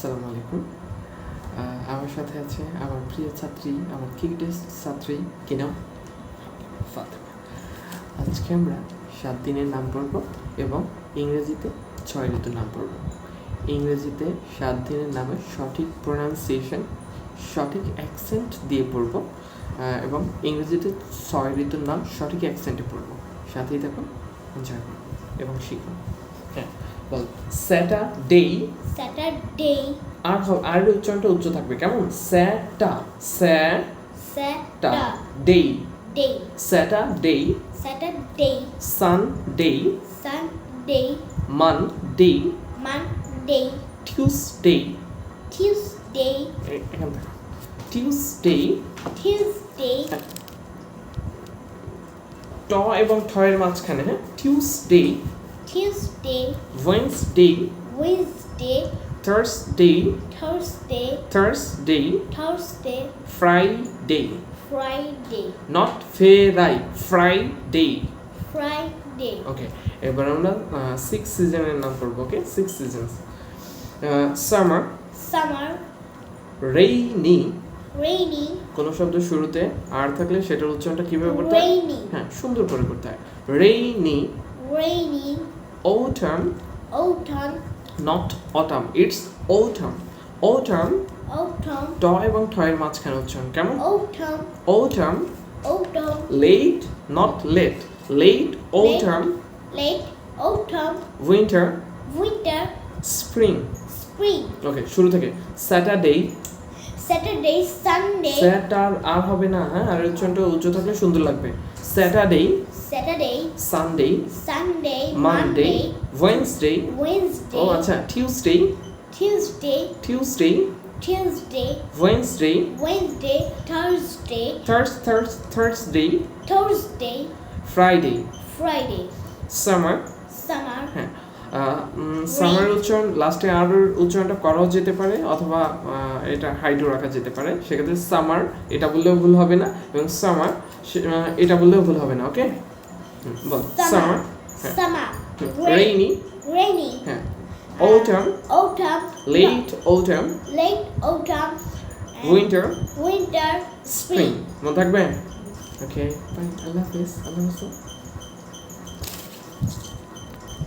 আসসালামু আলাইকুম। আমার সাথে আছে আমার প্রিয় ছাত্রী, আমার কিউটেস্ট ছাত্রী, কি নাম? ফাতেমা। আজকে আমরা 7 দিনের নাম পড়ব এবং ইংরেজিতে 6 ঋতুর নাম পড়ব। ইংরেজিতে 7 দিনের নামের সঠিক প্রোনাউন্সিয়েশন, সঠিক অ্যাকসেন্ট দিয়ে পড়ব এবং ইংরেজিতে 6 ঋতুর নাম সঠিক অ্যাকসেন্টে পড়ব। সাথেই থাকুন, এনজয় করুন এবং শিখুন। হ্যাঁ, বল। স্যাটারডে। স্যাটারডে। আর উচ্চারণটা উচ্চ থাকবে, কেমন? Saturday. Day. Saturday. Saturday. Sunday. Sunday. Monday. Monday. Tuesday. Tuesday. এখান থেকে টিউসডে। টিউসডে। ট এবং ঠ এর মাঝখানে, হ্যাঁ, Tuesday. Tuesday. Wednesday. Wednesday. Thursday. Thursday. Thursday. Thursday. Friday. Friday. Not fry, Friday. Friday. Okay, এবার আমরা 6 সিজনের নাম পড়ব। Okay, 6 seasons. Summer. Summer. Rainy. Rainy. কোন শব্দ শুরুতে আর থাকলে সেটার উচ্চারণটা কিভাবে করতে হয়? রেইনি। হ্যাঁ, সুন্দর করে করতে হয়। Rainy. Rainy. Autumn. Autumn. Not autumn, it's autumn. Autumn. Autumn. ট এবং ঠ এর মাঝখানে উচ্চারণ, কেমন? Autumn. Autumn. Autumn. Late, not late, late autumn. Late autumn. Winter. Winter. Spring. Spring. Okay, শুরু থেকে। স্যাটারডে। স্যাটারডে। সানডে। স্যাটার আর হবে না, হ্যাঁ, আর উচ্চারণটা উচ্চ থাকলে সুন্দর লাগবে। Saturday. Saturday. Sunday. Sunday. Monday. Wednesday. Wednesday. ও আচ্ছা, Tuesday. Tuesday. Tuesday. Tuesday, Wednesday. Wednesday, Thursday, Thursday. Thursday, Friday. Friday, summer. summer, হ্যাঁ, সামার উচ্চারণ লাস্টে আর উচ্চারণটা করাও যেতে পারে অথবা এটা হাইডও রাখা যেতে পারে। সেক্ষেত্রে সামার এটা বললেও ভুল হবে না এবং সামার এটা বললেও ভুল হবে না। ওকে, বল। সামার। summer, rainy. rainy, হ্যাঁ, autumn, autumn, late autumn, late autumn, and winter, winter, spring. spring. মনে থাকবে? ওকে, বাই, আল্লাহ হাফেজ।